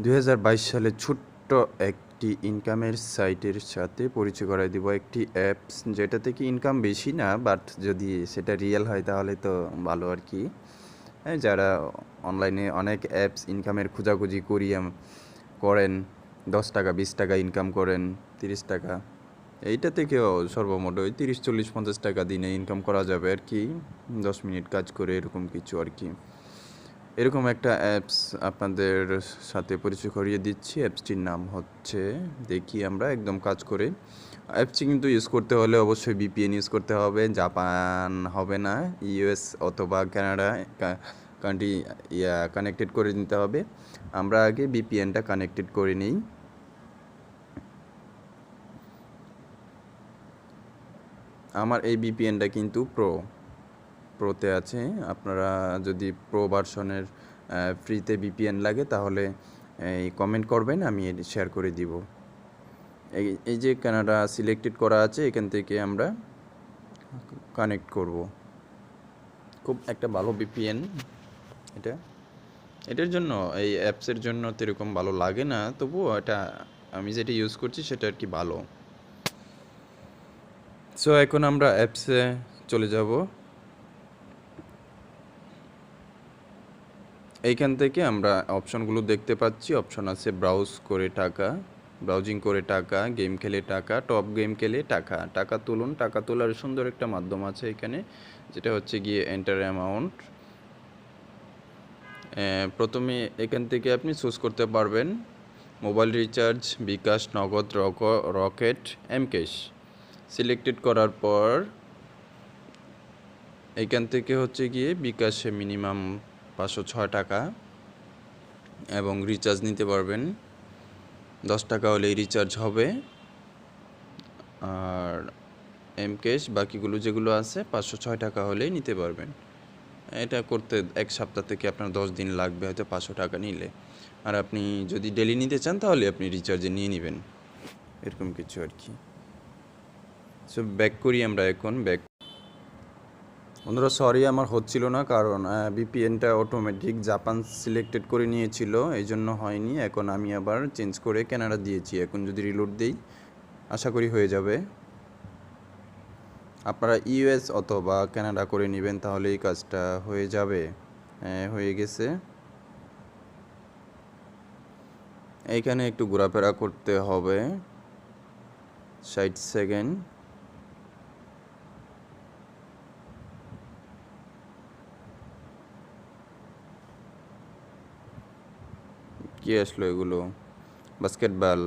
2022 সালে ছোট্ট একটি ইনকামের সাইটের সাথে পরিচয় করায় দিব। একটি অ্যাপস যেটা থেকে ইনকাম বেশি না, বাট যদি সেটা রিয়েল হয় তাহলে তো ভালো আর কি। যারা অনলাইনে অনেক অ্যাপস ইনকামের খোঁজাখুঁজি করেন, 10 টাকা 20 টাকা ইনকাম করেন, 30 টাকা, এইটা থেকেও সর্বমোট ওই 30 40 50 টাকা দিনে ইনকাম করা যাবে আর কি, 10 মিনিট কাজ করে, এরকম কিছু আর কি। এরকম একটা অ্যাপস আপনাদের সাথে পরিচয় করিয়ে দিচ্ছি। অ্যাপসটির নাম হচ্ছে, দেখি আমরা একদম কাজ করে। অ্যাপসটি কিন্তু ইউজ করতে হলে অবশ্যই ভিপিএন ইউজ করতে হবে, জাপান হবে না, ইউএস অথবা কানাডা কান্ট্রি কানেক্টেড করে নিতে হবে। আমরা আগে ভিপিএনটা কানেক্টেড করে নিই। আমার এই ভিপিএনটা কিন্তু প্রোতে আছে। আপনারা যদি প্রো ভার্সনের ফ্রিতে ভিপিএন লাগে তাহলে এই কমেন্ট করবেন, আমি শেয়ার করে দিব। এই যে কানাডা সিলেক্টেড করা আছে, এখান থেকে আমরা কানেক্ট করব। খুব একটা ভালো ভিপিএন এটার জন্য, এই অ্যাপসের জন্য তো এরকম ভালো লাগে না, তবুও এটা আমি যেটা ইউজ করছি সেটা আর কি ভালো। সো এখন আমরা অ্যাপসে চলে যাব। এইখান থেকে আমরা অপশনগুলো দেখতে পাচ্ছি। অপশন আছে ব্রাউজিং করে টাকা, গেম খেলে টাকা, টপ গেম খেলে টাকা, টাকা তুলুন। টাকা তোলার সুন্দর একটা মাধ্যম আছে এখানে, যেটা হচ্ছে গিয়ে এন্টার অ্যামাউন্ট। প্রথমে এখান থেকে আপনি চুজ করতে পারবেন মোবাইল রিচার্জ, বিকাশ, নগদ, রকেট, এমক্যাশ। সিলেক্টেড করার পর এইখান থেকে হচ্ছে গিয়ে বিকাশে মিনিমাম 506 টাকা এবং রিচার্জ নিতে পারবেন। 10 টাকা হলেই রিচার্জ হবে। আর এমক্যাশ বাকিগুলো যেগুলো আছে 506 টাকা হলেই নিতে পারবেন। এটা করতে এক সপ্তাহ থেকে আপনার 10 দিন লাগবে হয়তো 500 টাকা নিলে। আর আপনি যদি ডেলি নিতে চান তাহলে আপনি রিচার্জে নিয়ে নেবেন, এরকম কিছু আর কি। সো ব্যাক করি আমরা এখন। বন্ধুরা সরি, আমার হচ্ছিল না, কারণ ভিপিএনটা অটোমেটিক জাপান সিলেক্টেড করে নিয়েছিল, এই জন্য হয়নি। এখন আমি আবার চেঞ্জ করে কানাডা দিয়েছি। এখন যদি রিলোড দিই আশা করি হয়ে যাবে। আপনারা ইউএস অথবা কানাডা করে নেবেন, তাহলে এই কাজটা হয়ে যাবে। হয়ে গেছে। এইখানে একটু ঘোরাফেরা করতে হবে 60 সেকেন্ড। কি আসলো এগুলো? বাস্কেটবল,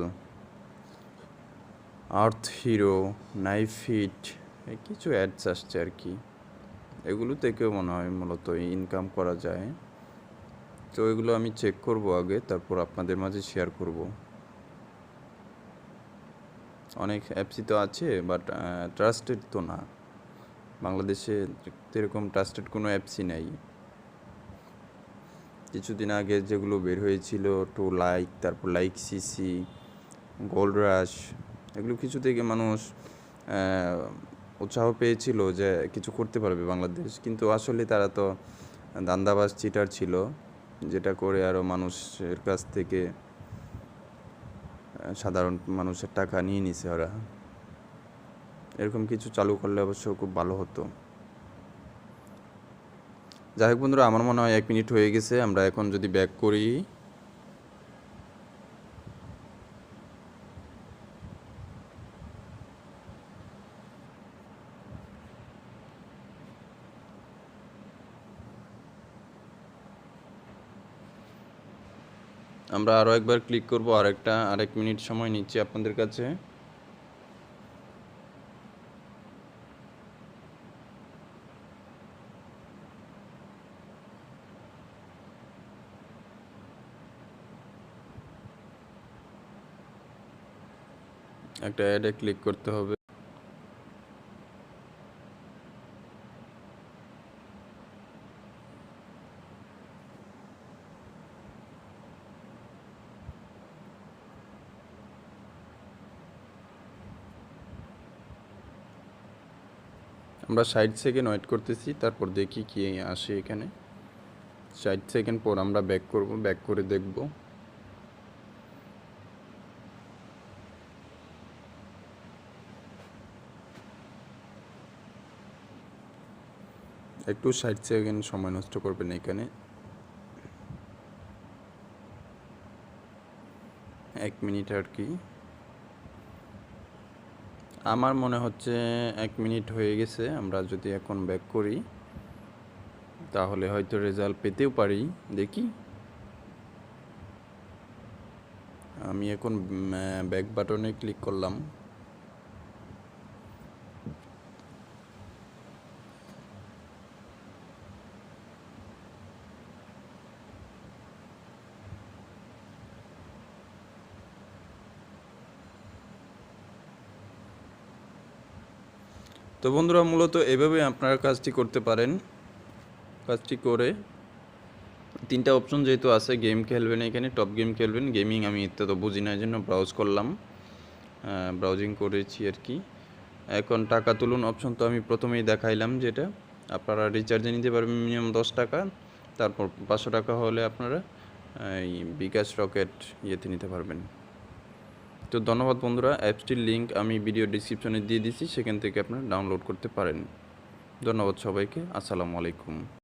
আর্থ হিরো, নাইফ হিট, কিছু অ্যাডস আসছে আর কি। এগুলো থেকেও মনে হয় মূলত ইনকাম করা যায়। তো এগুলো আমি চেক করব আগে, তারপর আপনাদের মাঝে শেয়ার করব। অনেক অ্যাপসই তো আছে, বাট ট্রাস্টেড তো না। বাংলাদেশে এরকম ট্রাস্টেড কোনো অ্যাপসই নাই। কিছুদিন আগে যেগুলো বের হয়েছিল, তারপর লাইক সিসি, গোল্ড রাশ, এগুলো কিছু থেকে মানুষ উৎসাহ পেয়েছিল যে কিছু করতে পারবে বাংলাদেশ, কিন্তু আসলে তারা তো দান্দাবাজ চিটার ছিল, যেটা করে আরও মানুষের কাছ থেকে সাধারণ মানুষের টাকা নিয়ে নিছে ওরা। এরকম কিছু চালু করলে অবশ্য খুব ভালো হতো। যাই হোক বন্ধুরা, আমার মনে হয় 1 মিনিট হয়ে গেছে। আমরা এখন যদি ব্যাক করি, আমরা আরও একবার ক্লিক করব। আরেক মিনিট সময় নিচ্ছি আপনাদের কাছে। একটা অ্যাডে ক্লিক করতে হবে। আমরা 60 সেকেন্ড ওয়েট করতেছি, তারপর দেখি কি আসে এখানে। 60 সেকেন্ড পর আমরা ব্যাক করব, ব্যাক করে দেখব। একটু 60 সেকেন্ড সময় নষ্ট করবেন এখানে। 1 মিনিট আর কি। আমার মনে হচ্ছে 1 মিনিট হয়ে গেছে। আমরা যদি এখন ব্যাক করি তাহলে হয়তো রেজাল্ট পেতেও পারি। দেখি, আমি এখন ব্যাক বাটনে ক্লিক করলাম। তো বন্ধুরা, মূলত এভাবে আপনারা কাজটি করতে পারেন। কাজটি করে 3টা অপশন যেহেতু আছে, গেম খেলবেন, এখানে টপ গেম খেলবেন, গেমিং আমি তো বুঝি না, এই জন্য ব্রাউজ করলাম, ব্রাউজিং করেছি আর কি। এখন টাকা তুলুন অপশন তো আমি প্রথমেই দেখাইলাম, যেটা আপনারা রিচার্জে নিতে পারবেন মিনিমাম 10 টাকা, তারপর 500 টাকা হলে আপনারা এই বিকাশ রকেট ইয়েতে নিতে পারবেন। তো ধন্যবাদ বন্ধুরা, অ্যাপসটির লিঙ্ক আমি ভিডিও ডিসক্রিপশনে দিয়ে দিচ্ছি, সেখান থেকে আপনারা ডাউনলোড করতে পারেন। ধন্যবাদ সবাইকে, আসসালামু আলাইকুম।